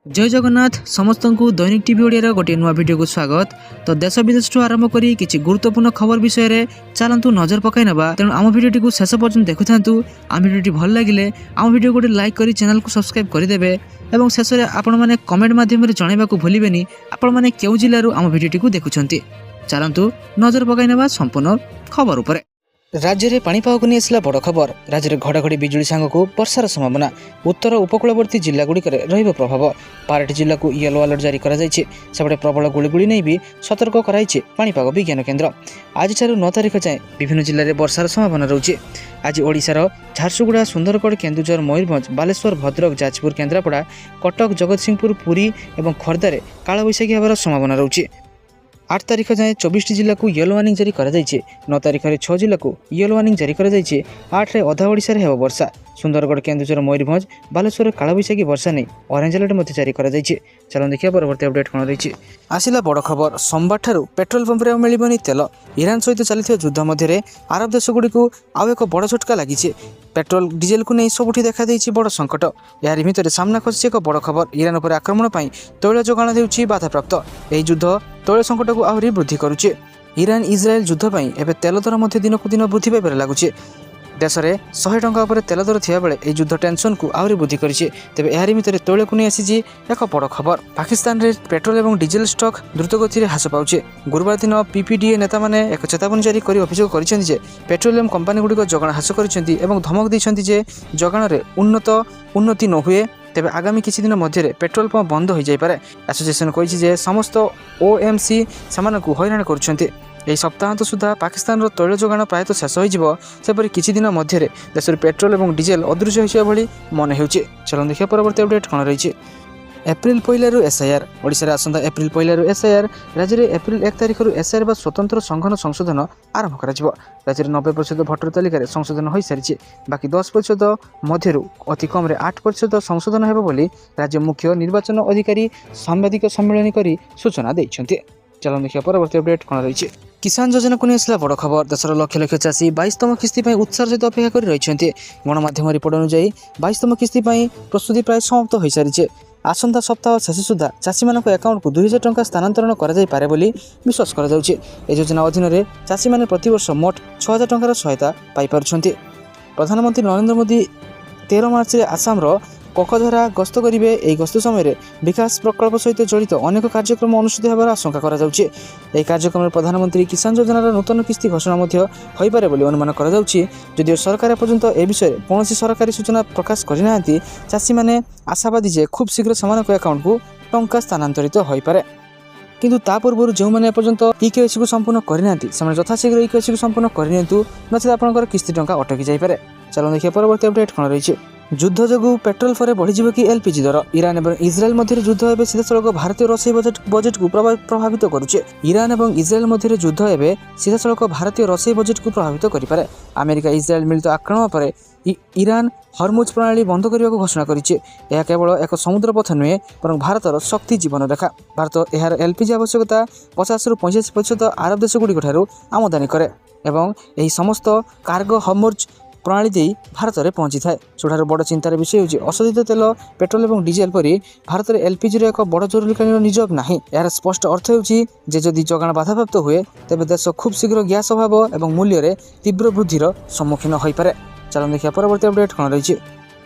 जय जगन्नाथ समस्त को दैनिक टीवी ओडिया गोटे नुआ वीडियो को स्वागत। तो देश विदेश आरंभ करी किछि गुरुत्वपूर्ण खबर विषय रे चलंतु नजर पकाई नबा। तेणु आम वीडियो को शेष पर्यंत देखुथांतु। आम वीडियो भल लगिले आम वीडियो गोटे लाइक करी चैनल को सब्सक्राइब करदेवे एवं शेष में आपण मैंने कमेंट माध्यम जानवा को भूलिबेनी आपण मैंने केउ जिल्लारू आम वीडियो को देखुछंती। चलंतु नजर पकाई नबा संपूर्ण खबर उपरे। राज्य में पाणीपाग को नहीं आसला बड़ खबर। राज्य में घड़घड़ी बिजुली सांग को वर्षार संभावना। उत्तर उपकूलवर्ती जिलागुड़िक रहिब प्रभाव। पारटी जिला को येलो अलर्ट जारी करा जायछि। सेपटे प्रबल गुड़गुड़ी नहीं भी सतर्क कराइछि पाणीपाग विज्ञान केन्द्र। आज 9 तारिख जाए विभिन्न जिले में वर्षार संभावना रहुछि। आज ओडिशार झारसुगुड़ा, सुंदरगढ़, केन्दुझर, मयूरभंज, बालेश्वर, भद्रक, जाजपुर, केन्द्रापड़ा, कटक, जगतसिंहपुर, पुरी और खोर्धार कालबैशाखी होबार संभावना रहुछि। 8 तारिख जाए 24 जिला को येलो वार्निंग जारी करा जायछि। 9 तारिख में 6 जिला को येलो वार्निंग जारी करा जायछि। 8 रे अधा ओडिशा रे हेबो वर्षा। सुंदरगढ़, केन्दुझर, मयूरभंज, बालेश्वर कालबैशाखी वर्षा नहीं ऑरेंज अलर्ट मध्य जारी करा जायछि। चलो देखिए परवर्ती अपडेट कौन रही। आसिला बड़ खबर। सोमवार ठारू पेट्रोल पंप रे मिलिबनी तेल। ईरान सहित चलथिबा युद्ध मध्य आरब देश गुडी को आउ एक बड़ झटका लगी। पेट्रोल डीजेल को नहीं सबुठी देखा देइछि बड़ संकट। यार भितर सामना खसी एक बड़ खबर। ईरान पर आक्रमण पर तैल जोगाण देउछि बाधाप्राप्त। यह युद्ध तैल संकट को आहरी वृद्धि करुछि। ईरान इजराइल युद्ध पर एवं तेल दर मध्य दिन को दिन वृद्धि पाइबार लगुछि। देश में 100 टंका पर तेल दर थिया बेले यह युद्ध टेंशन को आहरी वृद्धि करिछि। तेबे एहारि भितर तैल को नहीं आसी एक बड़ खबर। पाकिस्तान रे पेट्रोल और डीजेल स्टॉक द्रुत गति में ह्रास पाउछि। गुरुवार दिन पीपीडीए नेता माने एक चेतावनी जारी कर अभियोग करिसेंति जे पेट्रोलियम कंपनी गुडी जोगाण ह्रास करिसेंति एवं धमक दैछंति जे जोगाण रे उन्नति न हुए तेबे आगामी किछि दिन मध्य पेट्रोल पंप बंद हो जाय पारे। एसोसिएशन कहिछि जे समस्त ओएमसी सामानकु हैरान करुछंति। यही सप्ताहांत सुधा पाकिस्तान तैल जोगाण प्रायतः शेष होपरी किछि दिन मध्य देश में पेट्रोल और डीजेल अदृश्य होइछा भली मन हेउछि। चलो देखिए परवर्ती अपडेट कौन रही। April 1 SIR. ओडिशा आसंता एप्रिल 1 एसआईआर। राज्य में एप्रिल 1 तारिख एसआईआर बा स्वतंत्र संघन संशोधन आरंभ करा। राज्य में 90% भोटर तालिका संशोधन हो सारी। बाकी 10% मध्य अति कम 8% संशोधन हेबो बोली राज्य मुख्य निर्वाचन अधिकारी सांबादिक सम्मेलन करी सूचना दैछन्ते। चलो देखिए परवर्ती अपडेट कौन रही। किसान योजना को नहीं आसला बड़ खबर। देशर लक्ष लक्ष चाषी 22तम किस्ती उत्साह सहित अपेक्षा कर रही। गणमाध्यम रिपोर्ट अनुसार 22तम किस्ती प्रस्तुति प्राय समाप्त हो सारी। आसंता सप्ताह शेष सुधा चाषी मान अकाउंट को 2000 टंका स्थानांतरण कर विश्वास कर योजना अधीन में चाषी मैंने प्रतिवर्ष मोट 6000 टंकार सहायता पाई। प्रधानमंत्री नरेंद्र मोदी 13 मार्च में आसाम ककधरा गस्त करेंगे। यह गस्त समय विकास प्रकल्प सहित जड़ित अनेक कार्यक्रम अनुष्ठित होबार आशंका करा जाउछि। यह कार्यक्रम में प्रधानमंत्री किसान योजनार नूतन किस्ती घोषणा होइपारे बोली अनुमान करा जाउछि। यदि सरकार एपर्यंत ए विषय कौन सरकारी सूचना प्रकाश करना चाषी मैंने आशावादी जे खूब शीघ्र सेमान अकाउंट को टंका स्थानांतरित हो पारे। किंतु ता पूर्व जो मैंने एपर्यंत इकेवाईसी को संपूर्ण करना यथाशीघ्र इकेवाईसी को संपूर्ण करनी नचेत आपंकर किस्ती टंका अटकी जापे। चलो देखिए परवर्ती अपडेट कौन रही। युद्ध जो पेट्रोल पर बढ़ीज कि एलपीजी दर। ईरान और इजराइल मध्य युद्ध एवं सीधासलख भारतीय रसोई बजेट को प्रभावित करुचे। ईरान और इजराइल मध्य युद्ध एवं सीधासलख भारतीय रसोई बजेट को प्रभावित करे। अमेरिका इजराइल मिलित आक्रमण पर ईरान हरमुज प्रणाली बंद करने को घोषणा करिছে। यह केवल एक समुद्र पथ नुहे बरं भारतर शक्ति जीवन रेखा। भारत यार एलपीजी आवश्यकता 50 ରୁ 85% आरब देश गुड़िक आमदानी करे एवं यही समस्त कार्गो हरमुज प्रणाली दे भारत में पहुंची थाए। सबुठ बड़ चिंतार विषय होची अशोधित तेल, पेट्रोल और डीजेल पर भारत में एलपीजी एक बड़ जरूरीकालीन निजोग नहीं। यार स्पष्ट अर्थ होची जे जदि जोगाण बाधाप्राप्त हुए तेबे देश खूब शीघ्र गैस अभाव और मूल्य में तीव्र वृद्धिर सम्मुखीन हो पारे। चलो देखिए परवर्ती अपडेट कौन रही।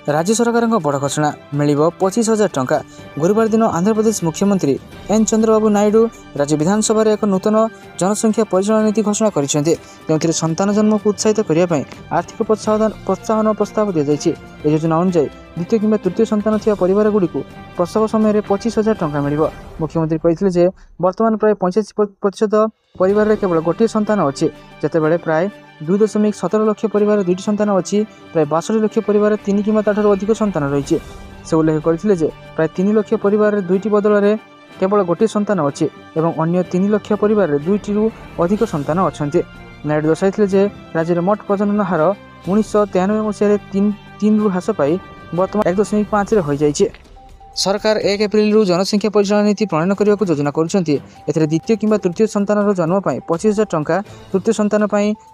राज्य सरकार बड़ घोषणा मिल 25,000 टंका। गुरुवार दिन आंध्र प्रदेश मुख्यमंत्री एन चंद्रबाबू नायडू राज्य विधानसभा एक नूतन जनसंख्या परिचालन नीति घोषणा करते जो संतान जन्म को उत्साहित करने आर्थिक प्रोत्साहन प्रस्ताव दी जाए। योजना अनुसार द्वितीय कि तृतीय संतान थिया परिवार गुड़ी को प्रसव समय 25,000 टंका मिल। मुख्यमंत्री कहते बर्तमान प्राय 85% परिवार केवल गोटे संतान अच्छी जितेबाला प्राय 2.17 लाख परिवार 2टी संतान अच्छी। प्राय 62 लाख परिवार 3 कि अधिक संतान रही। से उल्लेख करते प्राय 3 लाख परिवार 2टी बदल में केवल गोटे संतान अच्छी और अन्य 3 लाख परिवार 2टी अधिक संतान अच्छा। नायडू दर्शाई राज्य में मोट प्रजनन हार 1993 मसीह 3 ह्रास पाई बर्तमान 1.5 हो जाए। सरकार 1 एप्रिल जनसंख्या परिचालन नीति प्रणयन करने को योजना करुँच। द्वितीय कि तृतीय संतान जन्म 25,000 टंका, तृतीय संतान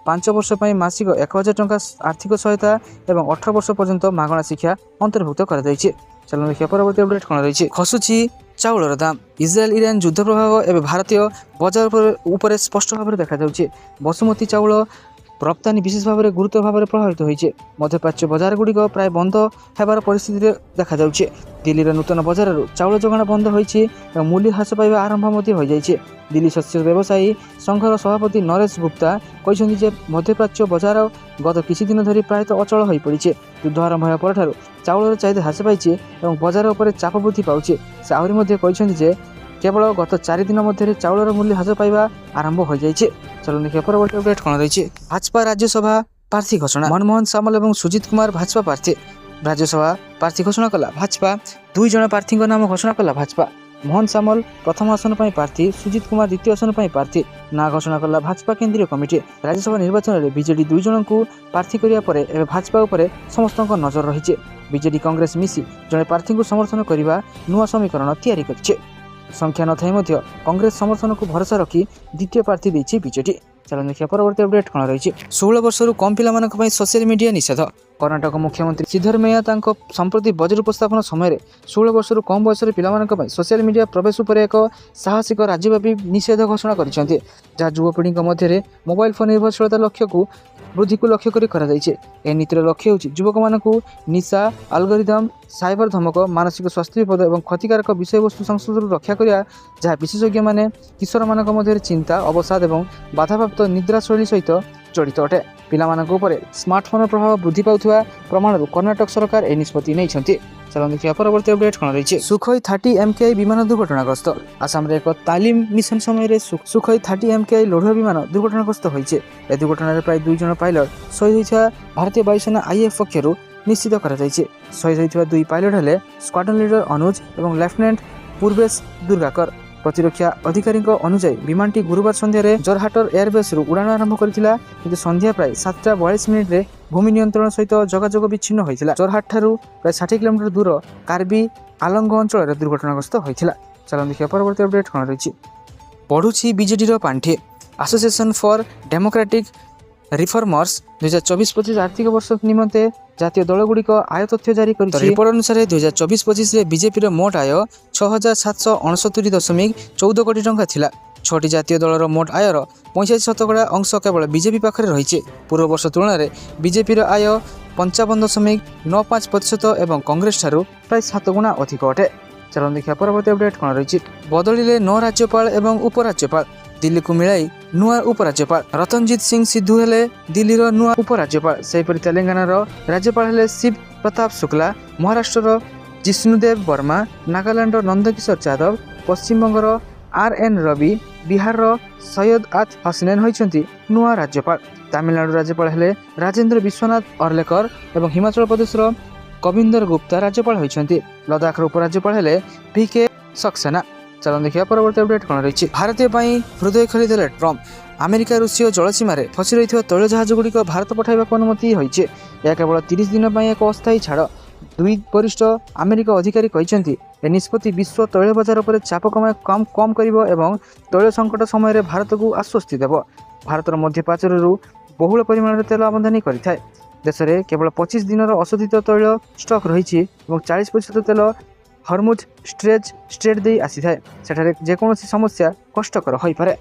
5 वर्ष मासिक 1,000 टंका आर्थिक सहायता और 18 वर्ष पर्यंत मागणा शिक्षा अंतर्भुक्त कर। ଚାଲନ୍ତୁ ଦେଖିବା ପରବର୍ତ୍ତୀ ଅପଡେଟ୍ କ'ଣ ରହିଛି। ଖସୁଛି ଚାଉଳର ଦାମ। ଇସ୍ରାଏଲ ଇରାନ ଯୁଦ୍ଧ ପ୍ରଭାବ ଏବେ ଭାରତୀୟ ବଜାର ଉପରେ ସ୍ପଷ୍ଟ ଭାବରେ ଦେଖାଯାଉଛି। ବସୁମତୀ ଚାଉଳ ରପ୍ତାନି ବିଶେଷ ଭାବରେ ଗୁରୁତର ଭାବରେ ପ୍ରଭାବିତ ହୋଇଛି। ମଧ୍ୟପ୍ରାଚ୍ୟ ବଜାରଗୁଡ଼ିକ ପ୍ରାୟ ବନ୍ଦ ହେବାର ପରିସ୍ଥିତିରେ ଦେଖାଯାଉଛି। ଦିଲ୍ଲୀର ନୂତନ ବଜାରରୁ ଚାଉଳ ଯୋଗାଣ ବନ୍ଦ ହୋଇଛି ଏବଂ ମୂଲ୍ୟ ହ୍ରାସ ପାଇବା ଆରମ୍ଭ ମଧ୍ୟ ହୋଇଯାଇଛି। ଦିଲ୍ଲୀ ଶସ୍ୟ ବ୍ୟବସାୟୀ ସଂଘର ସଭାପତି ନରେଶ ଗୁପ୍ତା କହିଛନ୍ତି ଯେ ମଧ୍ୟପ୍ରାଚ୍ୟ ବଜାର ଗତ କିଛି ଦିନ ଧରି ପ୍ରାୟତଃ ଅଚଳ ହୋଇପଡ଼ିଛି। ଯୁଦ୍ଧ ଆରମ୍ଭ ହେବା ପରଠାରୁ ଚାଉଳର ଚାହିଦା ହ୍ରାସ ପାଇଛି ଏବଂ ବଜାର ଉପରେ ଚାପ ବୃଦ୍ଧି ପାଉଛି। ସେ ଆହୁରି ମଧ୍ୟ କହିଛନ୍ତି ଯେ କେବଳ ଗତ 4 ଦିନ ମଧ୍ୟରେ ଚାଉଳର ମୂଲ୍ୟ ହ୍ରାସ ପାଇବା ଆରମ୍ଭ ହୋଇଯାଇଛି। ଚାଲନ୍ତୁ ଦେଖିବା ପରବର୍ତ୍ତୀ ଅପଡେଟ୍ କ'ଣ ରହିଛି। ଭାଜପା ରାଜ୍ୟସଭା ପ୍ରାର୍ଥୀ ଘୋଷଣା। ମନମୋହନ ସାମଲ ଏବଂ ସୁଜିତ କୁମାର ଭାଜପା ପ୍ରାର୍ଥୀ। ରାଜ୍ୟସଭା ପ୍ରାର୍ଥୀ ଘୋଷଣା କଲା ଭାଜପା। 2 ଜଣ ପ୍ରାର୍ଥୀଙ୍କ ନାମ ଘୋଷଣା କଲା ଭାଜପା। ମୋହନ ସାମଲ ପ୍ରଥମ ଆସନ ପାଇଁ ପ୍ରାର୍ଥୀ, ସୁଜିତ କୁମାର ଦ୍ୱିତୀୟ ଆସନ ପାଇଁ ପ୍ରାର୍ଥୀ। ନାଁ ଘୋଷଣା କଲା ଭାଜପା କେନ୍ଦ୍ରୀୟ କମିଟି। ରାଜ୍ୟସଭା ନିର୍ବାଚନରେ ବିଜେଡି 2 ଜଣଙ୍କୁ ପ୍ରାର୍ଥୀ କରିବା ପରେ ଏବେ ଭାଜପା ଉପରେ ସମସ୍ତଙ୍କ ନଜର ରହିଛି। ବିଜେଡି କଂଗ୍ରେସ ମିଶି ଜଣେ ପ୍ରାର୍ଥୀଙ୍କୁ ସମର୍ଥନ କରିବା ନୂଆ ସମୀକରଣ ତିଆରି କରିଛି। ସଂଖ୍ୟା ନଥାଇ ମଧ୍ୟ କଂଗ୍ରେସ ସମର୍ଥନକୁ ଭରସା ରଖି ଦ୍ୱିତୀୟ ପ୍ରାର୍ଥୀ ଦେଇଛି ବିଜେଡି। ଚାଲନ୍ତୁ ଦେଖିବା ପରବର୍ତ୍ତୀ ଅପଡେଟ୍ କ'ଣ ରହିଛି। 16 ବର୍ଷରୁ କମ୍ ପିଲାମାନଙ୍କ ପାଇଁ ସୋସିଆଲ ମିଡିଆ ନିଷେଧ। କର୍ଣ୍ଣାଟକ ମୁଖ୍ୟମନ୍ତ୍ରୀ ସିଦ୍ଧରମେୟା ତାଙ୍କ ସମ୍ପ୍ରତି ବଜେଟ୍ ଉପସ୍ଥାପନ ସମୟରେ 16 ବର୍ଷରୁ କମ୍ ବୟସର ପିଲାମାନଙ୍କ ପାଇଁ ସୋସିଆଲ ମିଡିଆ ପ୍ରବେଶ ଉପରେ ଏକ ସାହସିକ ରାଜ୍ୟବ୍ୟାପୀ ନିଷେଧ ଘୋଷଣା କରିଛନ୍ତି, ଯାହା ଯୁବପିଢ଼ିଙ୍କ ମଧ୍ୟରେ ମୋବାଇଲ ଫୋନ୍ ନିର୍ଭରଶୀଳତା ବୃଦ୍ଧିକୁ ଲକ୍ଷ୍ୟ କରି କରାଯାଇଛି। ଏହି ନୀତିର ଲକ୍ଷ୍ୟ ହେଉଛି ଯୁବକମାନଙ୍କୁ ନିଶା, ଆଲଗୋରିଦମ, ସାଇବର ଧମକ, ମାନସିକ ସ୍ୱାସ୍ଥ୍ୟ ବିପଦ ଏବଂ କ୍ଷତିକାରକ ବିଷୟବସ୍ତୁ ସଂସ୍କୃତିରୁ ରକ୍ଷା କରିବା, ଯାହା ବିଶେଷଜ୍ଞମାନେ କିଶୋରମାନଙ୍କ ମଧ୍ୟରେ ଚିନ୍ତା, ଅବସାଦ ଏବଂ ବାଧାପ୍ରାପ୍ତ ନିଦ୍ରା ଶୈଳୀ ସହିତ ଜଡ଼ିତ ଅଟେ। ପିଲାମାନଙ୍କ ଉପରେ ସ୍ମାର୍ଟଫୋନର ପ୍ରଭାବ ବୃଦ୍ଧି ପାଉଥିବା ପ୍ରମାଣରୁ କର୍ଣ୍ଣାଟକ ସରକାର ଏହି ନିଷ୍ପତ୍ତି ନେଇଛନ୍ତି। ଚାଲନ୍ତୁ ଦେଖିବା ପରବର୍ତ୍ତୀ ଅପଡେଟ୍ କ'ଣ ରହିଛି। ସୁଖୋଇ 30 MKI ବିମାନ ଦୁର୍ଘଟଣାଗ୍ରସ୍ତ। ଆସାମରେ ଏକ ତାଲିମ ମିଶନ ସମୟରେ ସୁଖୋଇ 30 MKI ଲଢୁଆ ବିମାନ ଦୁର୍ଘଟଣାଗ୍ରସ୍ତ ହୋଇଛି। ଏ ଦୁର୍ଘଟଣାରେ ପ୍ରାୟ 2 ଜଣ ପାଇଲଟ ଶହୀଦ ହୋଇଥିବା ଭାରତୀୟ ବାୟୁସେନା IAF ପକ୍ଷରୁ ନିଶ୍ଚିତ କରାଯାଇଛି। ଶହୀଦ ହୋଇଥିବା 2 ପାଇଲଟ ହେଲେ ସ୍କ୍ୱାଡ୍ରନ ଲିଡର ଅନୁଜ ଏବଂ ଲେଫ୍ଟନାଣ୍ଟ ପୂର୍ବେଶ ଦୁର୍ଗାକର। ପ୍ରତିରକ୍ଷା ଅଧିକାରୀଙ୍କ ଅନୁଯାୟୀ ବିମାନଟି ଗୁରୁବାର ସନ୍ଧ୍ୟାରେ ଜୋରହାଟର ଏୟାରବେସ୍ରୁ ଉଡ଼ାଣ ଆରମ୍ଭ କରିଥିଲା, କିନ୍ତୁ ସନ୍ଧ୍ୟା ପ୍ରାୟ 7:42 ଭୂମି ନିୟନ୍ତ୍ରଣ ସହିତ ଯୋଗାଯୋଗ ବିଚ୍ଛିନ୍ନ ହୋଇଥିଲା। ଜୋରହାଟଠାରୁ ପ୍ରାୟ 60 କିଲୋମିଟର ଦୂର କାର୍ବି ଆଲଙ୍ଗ ଅଞ୍ଚଳରେ ଦୁର୍ଘଟଣାଗ୍ରସ୍ତ ହୋଇଥିଲା। ଚାଲନ୍ତୁ ଦେଖିବା ପରବର୍ତ୍ତୀ ଅପଡେଟ୍ କ'ଣ ରହିଛି। ବଢ଼ୁଛି ବିଜେଡିର ପାଣ୍ଠି। ଆସୋସିଏସନ୍ ଫର୍ ଡେମୋକ୍ରାଟିକ୍ ରିଫର୍ମର୍ସ 2024-25 ଆର୍ଥିକ ବର୍ଷ ନିମନ୍ତେ ଜାତୀୟ ଦଳଗୁଡ଼ିକ ଆୟ ତଥ୍ୟ ଜାରି କରିଛି। ରିପୋର୍ଟ ଅନୁସାରେ 2024-25ରେ ବିଜେପିର ମୋଟ ଆୟ 6,769.14 କୋଟି ଟଙ୍କା ଥିଲା। 6ଟି ଜାତୀୟ ଦଳର ମୋଟ ଆୟର 85% ଅଂଶ କେବଳ ବିଜେପି ପାଖରେ ରହିଛି। ପୂର୍ବ ବର୍ଷ ତୁଳନାରେ ବିଜେପିର ଆୟ 55.95% ଏବଂ କଂଗ୍ରେସ ଠାରୁ ପ୍ରାୟ 7 ଗୁଣା ଅଧିକ ଅଟେ। ଚାଲନ୍ତୁ ଦେଖିବା ପରବର୍ତ୍ତୀ ଅପଡେଟ୍ କ'ଣ ରହିଛି। ବଦଳିଲେ 9 ରାଜ୍ୟପାଳ ଏବଂ ଉପରାଜ୍ୟପାଳ। ଦିଲ୍ଲୀକୁ ମିଳାଇ ନୂଆ ଉପରାଜ୍ୟପାଳ। ରତନଜିତ ସିଂ ସିଦ୍ଧୁ ହେଲେ ଦିଲ୍ଲୀର ନୂଆ ଉପରାଜ୍ୟପାଳ। ସେହିପରି ତେଲେଙ୍ଗାନାର ରାଜ୍ୟପାଳ ହେଲେ ଶିବ ପ୍ରତାପ ଶୁକ୍ଲା, ମହାରାଷ୍ଟ୍ରର ଜିଷ୍ଣୁଦେବ ବର୍ମା, ନାଗାଲାଣ୍ଡର ନନ୍ଦକିଶୋର ଯାଦବ, ପଶ୍ଚିମବଙ୍ଗର RN ରବି, ବିହାରର ସୈୟଦ ଆତ ହସନେନ ହୋଇଛନ୍ତି ନୂଆ ରାଜ୍ୟପାଳ। ତାମିଲନାଡୁ ରାଜ୍ୟପାଳ ହେଲେ ରାଜେନ୍ଦ୍ର ବିଶ୍ୱନାଥ ଅର୍ଲେକର ଏବଂ ହିମାଚଳ ପ୍ରଦେଶର କବିନ୍ଦର ଗୁପ୍ତା ରାଜ୍ୟପାଳ ହୋଇଛନ୍ତି। ଲଦାଖର ଉପରାଜ୍ୟପାଳ ହେଲେ PK ସକ୍ସେନା। ଚାଲନ୍ତୁ ଦେଖିବା ପରବର୍ତ୍ତୀ ଅପଡେଟ୍ କ'ଣ ରହିଛି। ଭାରତୀୟ ପାଇଁ ହୃଦୟ ଖୋଲିଦେଲେ ଟ୍ରମ୍ପ। ଆମେରିକା ରୁଷୀୟ ଜଳସୀମାରେ ଫସି ରହିଥିବା ତୈଳ ଜାହାଜଗୁଡ଼ିକ ଭାରତ ପଠାଇବାକୁ ଅନୁମତି ହୋଇଛି। ଏହା କେବଳ 30 ଦିନ ପାଇଁ ଏକ ଅସ୍ଥାୟୀ ଛାଡ଼। 2 ବରିଷ୍ଠ ଆମେରିକା ଅଧିକାରୀ କହିଛନ୍ତି ଏ ନିଷ୍ପତ୍ତି ବିଶ୍ୱ ତୈଳ ବଜାର ଉପରେ ଚାପ କମ୍ କରିବ ଏବଂ ତୈଳ ସଙ୍କଟ ସମୟରେ ଭାରତକୁ ଆଶ୍ୱସ୍ତି ଦେବ। ଭାରତର ମଧ୍ୟପ୍ରାଚ୍ୟରୁ ବହୁଳ ପରିମାଣରେ ତେଲ ଆମଦାନୀ କରିଥାଏ। ଦେଶରେ କେବଳ 25 ଦିନର ଅଶୋଧିତ ତୈଳ ଷ୍ଟକ୍ ରହିଛି ଏବଂ 40% ତେଲ ହରମୁଜ ଷ୍ଟ୍ରେଟ୍ ଦେଇ ଆସିଥାଏ। ସେଠାରେ ଯେକୌଣସି ସମସ୍ୟା କଷ୍ଟକର ହୋଇପାରେ,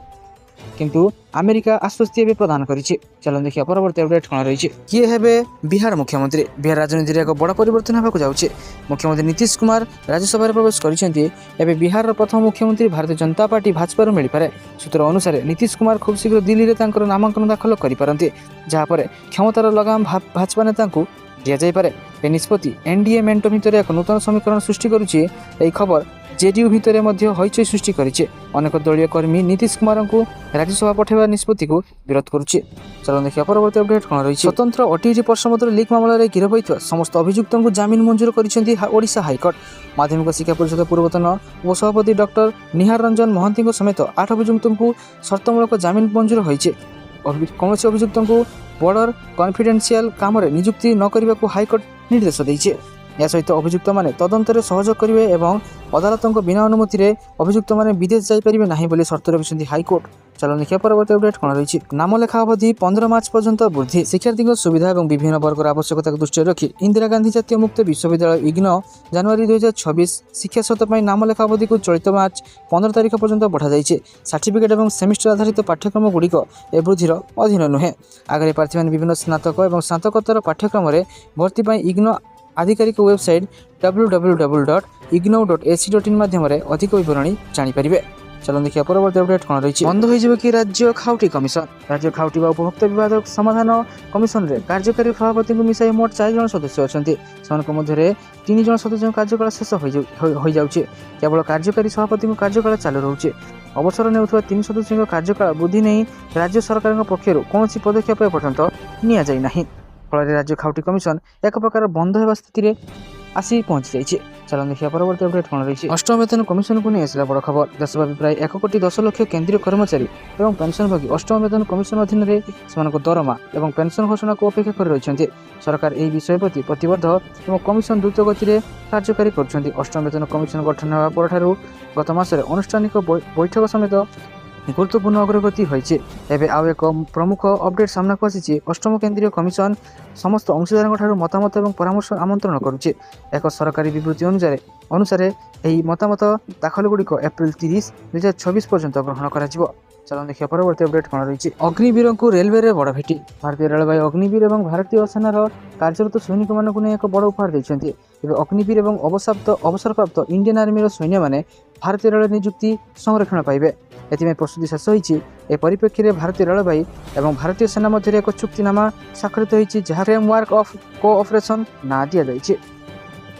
କିନ୍ତୁ ଆମେରିକା ଆଶ୍ୱସ୍ତି ଏବେ ପ୍ରଦାନ କରିଛି। ଚାଲନ୍ତୁ ଦେଖିବା ପରବର୍ତ୍ତୀ ଅପଡେଟ୍ କ'ଣ ରହିଛି। କିଏ ହେବେ ବିହାର ମୁଖ୍ୟମନ୍ତ୍ରୀ। ବିହାର ରାଜନୀତିରେ ଏକ ବଡ଼ ପରିବର୍ତ୍ତନ ହେବାକୁ ଯାଉଛି। ମୁଖ୍ୟମନ୍ତ୍ରୀ ନୀତିଶ କୁମାର ରାଜ୍ୟସଭାରେ ପ୍ରବେଶ କରିଛନ୍ତି। ଏବେ ବିହାରର ପ୍ରଥମ ମୁଖ୍ୟମନ୍ତ୍ରୀ ଭାରତୀୟ ଜନତା ପାର୍ଟି ଭାଜପାରୁ ମିଳିପାରେ। ସୂତ୍ର ଅନୁସାରେ ନୀତିଶ କୁମାର ଖୁବ୍ ଶୀଘ୍ର ଦିଲ୍ଲୀରେ ତାଙ୍କର ନାମାଙ୍କନ ଦାଖଲ କରିପାରନ୍ତି, ଯାହାପରେ କ୍ଷମତାର ଲଗାମ ଭାଜପା ନେତାଙ୍କୁ ଦିଆଯାଇପାରେ। ଏ ନିଷ୍ପତ୍ତି NDA ମେଣ୍ଟ ଭିତରେ ଏକ ନୂତନ ସମୀକରଣ ସୃଷ୍ଟି କରୁଛି। ଏହି ଖବର JDU ଭିତରେ ମଧ୍ୟ ହଇଚଇ ସୃଷ୍ଟି କରିଛି। ଅନେକ ଦଳୀୟ କର୍ମୀ ନୀତିଶ କୁମାରଙ୍କୁ ରାଜ୍ୟସଭା ପଠାଇବା ନିଷ୍ପତ୍ତିକୁ ବିରୋଧ କରୁଛି। ଚାଲନ୍ତୁ ଦେଖିବା ପରବର୍ତ୍ତୀ ଅପଡେଟ୍ କ'ଣ ରହିଛି। ସ୍ୱତନ୍ତ୍ର OTT ପ୍ରଶ୍ନପତ୍ର ଲିକ୍ ମାମଲାରେ ଗିରଫ ହୋଇଥିବା ସମସ୍ତ ଅଭିଯୁକ୍ତଙ୍କୁ ଜାମିନ ମଞ୍ଜୁର କରିଛନ୍ତି ଓଡ଼ିଶା ହାଇକୋର୍ଟ। ମାଧ୍ୟମିକ ଶିକ୍ଷା ପରିଷଦ ପୂର୍ବତନ ଉପସଭାପତି ଡକ୍ଟର ନିହାର ରଞ୍ଜନ ମହାନ୍ତିଙ୍କ ସମେତ 8 ଅଭିଯୁକ୍ତଙ୍କୁ ସର୍ତ୍ତମୂଳକ ଜାମିନ ମଞ୍ଜୁର ହୋଇଛି। କୌଣସି ଅଭିଯୁକ୍ତଙ୍କୁ ବର୍ଡର କନଫିଡେନ୍ସିଆଲ କାମରେ ନିଯୁକ୍ତି ନ କରିବାକୁ ହାଇକୋର୍ଟ ନିର୍ଦ୍ଦେଶ ଦେଇଛି। ଏହା ସହିତ ଅଭିଯୁକ୍ତମାନେ ତଦନ୍ତରେ ସହଯୋଗ କରିବେ ଏବଂ ଅଦାଲତଙ୍କ ବିନା ଅନୁମତିରେ ଅଭିଯୁକ୍ତମାନେ ବିଦେଶ ଯାଇପାରିବେ ନାହିଁ ବୋଲି ସର୍ତ୍ତ ରଖିଛନ୍ତି ହାଇକୋର୍ଟ। ଚାଲ ଦେଖିବା ପରବର୍ତ୍ତୀ ଅପଡେଟ୍ କ'ଣ ରହିଛି। ନାମ ଲେଖା ଅବଧି 15 ମାର୍ଚ୍ଚ ପର୍ଯ୍ୟନ୍ତ ବୃଦ୍ଧି। ଶିକ୍ଷାର୍ଥୀଙ୍କ ସୁବିଧା ଏବଂ ବିଭିନ୍ନ ବର୍ଗର ଆବଶ୍ୟକତାକୁ ଦୃଷ୍ଟିରେ ରଖି ଇନ୍ଦିରା ଗାନ୍ଧୀ ଜାତୀୟ ମୁକ୍ତ ବିଶ୍ୱବିଦ୍ୟାଳୟ ଇଗ୍ନୋ ଜାନୁଆରୀ 2026 ଶିକ୍ଷା ସତ୍ର ପାଇଁ ନାମ ଲେଖା ଅବଧିକୁ ଚଳିତ ମାର୍ଚ୍ଚ 15 ତାରିଖ ପର୍ଯ୍ୟନ୍ତ ବଢ଼ାଯାଇଛି। ସାର୍ଟିଫିକେଟ୍ ଏବଂ ସେମିଷ୍ଟର ଆଧାରିତ ପାଠ୍ୟକ୍ରମ ଗୁଡ଼ିକ ଏ ବୃଦ୍ଧିର ଅଧୀନ ନୁହେଁ। ଆଗରେ ପ୍ରାର୍ଥୀମାନେ ବିଭିନ୍ନ ସ୍ନାତକ ଏବଂ ସ୍ନାତକୋତ୍ତର ପାଠ୍ୟକ୍ରମରେ ଭର୍ତ୍ତି ପାଇଁ ଇଗ୍ନୋ ଆଧିକାରିକ ୱେବସାଇଟ୍ www.ignou.ac.in ମାଧ୍ୟମରେ ଅଧିକ ବିବରଣୀ ଜାଣିପାରିବେ। ଚାଲନ୍ତୁ ଦେଖିବା ପରବର୍ତ୍ତୀ ଅପଡେଟ୍ କ'ଣ ରହିଛି। ବନ୍ଦ ହୋଇଯିବ କି ରାଜ୍ୟ ଖାଉଟି କମିଶନ। ରାଜ୍ୟ ଖାଉଟି ବା ଉପଭୋକ୍ତା ବିବାଦ ସମାଧାନ କମିଶନରେ କାର୍ଯ୍ୟକାରୀ ସଭାପତିଙ୍କୁ ମିଶାଇ ମୋଟ 4 ଜଣ ସଦସ୍ୟ ଅଛନ୍ତି। ସେମାନଙ୍କ ମଧ୍ୟରେ 3 ଜଣ ସଦସ୍ୟଙ୍କ କାର୍ଯ୍ୟକାଳ ଶେଷ ହୋଇଯାଉଛି। କେବଳ କାର୍ଯ୍ୟକାରୀ ସଭାପତିଙ୍କ କାର୍ଯ୍ୟକାଳ ଚାଲୁ ରହୁଛି। ଅବସର ନେଉଥିବା 3 ସଦସ୍ୟଙ୍କ କାର୍ଯ୍ୟକାଳ ବୃଦ୍ଧି ନେଇ ରାଜ୍ୟ ସରକାରଙ୍କ ପକ୍ଷରୁ କୌଣସି ପଦକ୍ଷେପ ଏପର୍ଯ୍ୟନ୍ତ ନିଆଯାଇ ନାହିଁ। ଫଳରେ ରାଜ୍ୟ ଖାଉଟି କମିଶନ ଏକ ପ୍ରକାର ବନ୍ଦ ହେବା ସ୍ଥିତିରେ ଆସି ପହଞ୍ଚି ଯାଇଛି। ଚାଲନ୍ତୁ ଦେଖିବା ପରବର୍ତ୍ତୀ ଅପଡେଟ୍ କ'ଣ ରହିଛି। ଅଷ୍ଟମ ବେତନ କମିଶନକୁ ନେଇ ଆସିଲା ବଡ଼ ଖବର। ଦେଶବ୍ୟାପୀ ପ୍ରାୟ 1,10,00,000 କେନ୍ଦ୍ରୀୟ କର୍ମଚାରୀ ଏବଂ ପେନ୍ସନଭୋଗୀ ଅଷ୍ଟମ ବେତନ କମିଶନ ଅଧୀନରେ ସେମାନଙ୍କ ଦରମା ଏବଂ ପେନ୍ସନ ଘୋଷଣାକୁ ଅପେକ୍ଷା କରି ରହିଛନ୍ତି। ସରକାର ଏହି ବିଷୟ ପ୍ରତି ପ୍ରତିବଦ୍ଧ ଏବଂ କମିଶନ ଦ୍ରୁତ ଗତିରେ କାର୍ଯ୍ୟକାରୀ କରୁଛନ୍ତି। ଅଷ୍ଟମ ବେତନ କମିଶନ ଗଠନ ହେବା ପରଠାରୁ ଗତ ମାସରେ ଆନୁଷ୍ଠାନିକ ବୈଠକ ସମେତ ଗୁରୁତ୍ୱପୂର୍ଣ୍ଣ ଅଗ୍ରଗତି ହୋଇଛି। ଏବେ ଆଉ ଏକ ପ୍ରମୁଖ ଅପଡେଟ୍ ସାମ୍ନାକୁ ଆସିଛି। ଅଷ୍ଟମ କେନ୍ଦ୍ରୀୟ କମିଶନ ସମସ୍ତ ଅଂଶୀଦାରଙ୍କ ଠାରୁ ମତାମତ ଏବଂ ପରାମର୍ଶ ଆମନ୍ତ୍ରଣ କରୁଛି। ଏକ ସରକାରୀ ବିବୃତ୍ତି ଅନୁସାରେ ଏହି ମତାମତ ଦାଖଲଗୁଡ଼ିକ ଏପ୍ରିଲ 30, 2026 ପର୍ଯ୍ୟନ୍ତ ଗ୍ରହଣ କରାଯିବ। ଚାଲନ୍ତୁ ଦେଖିବା ପରବର୍ତ୍ତୀ ଅପଡେଟ୍ କ'ଣ ରହିଛି। ଅଗ୍ନିବୀରଙ୍କୁ ରେଲୱେରେ ବଡ଼ ଭେଟି। ଭାରତୀୟ ରେଳବାଇ ଅଗ୍ନିବୀର ଏବଂ ଭାରତୀୟ ସେନାର କାର୍ଯ୍ୟରତ ସୈନିକମାନଙ୍କୁ ନେଇ ଏକ ବଡ଼ ଉପହାର ଦେଇଛନ୍ତି। ଏବେ ଅଗ୍ନିବୀର ଏବଂ ଅବସରପ୍ରାପ୍ତ ଇଣ୍ଡିଆନ୍ ଆର୍ମିର ସୈନ୍ୟମାନେ ଭାରତୀୟ ରେଳ ନିଯୁକ୍ତି ସଂରକ୍ଷଣ ପାଇବେ। ଏଥିପାଇଁ ପ୍ରସ୍ତୁତି ଶେଷ ହୋଇଛି। ଏ ପରିପ୍ରେକ୍ଷୀରେ ଭାରତୀୟ ରେଳବାଇ ଏବଂ ଭାରତୀୟ ସେନା ମଧ୍ୟରେ ଏକ ଚୁକ୍ତିନାମା ସ୍ୱାକ୍ଷରିତ ହୋଇଛି, ଯାହା ଫ୍ରେମୱାର୍କ ଅଫ୍ କୋଅପରେସନ୍ ନାଁ ଦିଆଯାଇଛି।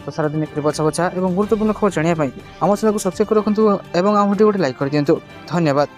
ତ ସାରାଦିନ ବଛା ଏବଂ ଗୁରୁତ୍ୱପୂର୍ଣ୍ଣ ଖବର ଜାଣିବା ପାଇଁ ଆମ ଚ୍ୟାନେଲକୁ ସବସ୍କ୍ରାଇବ୍ ରଖନ୍ତୁ ଏବଂ ଆମ ଭିଡ଼ିଓ ଗୋଟେ ଲାଇକ୍ କରିଦିଅନ୍ତୁ। ଧନ୍ୟବାଦ।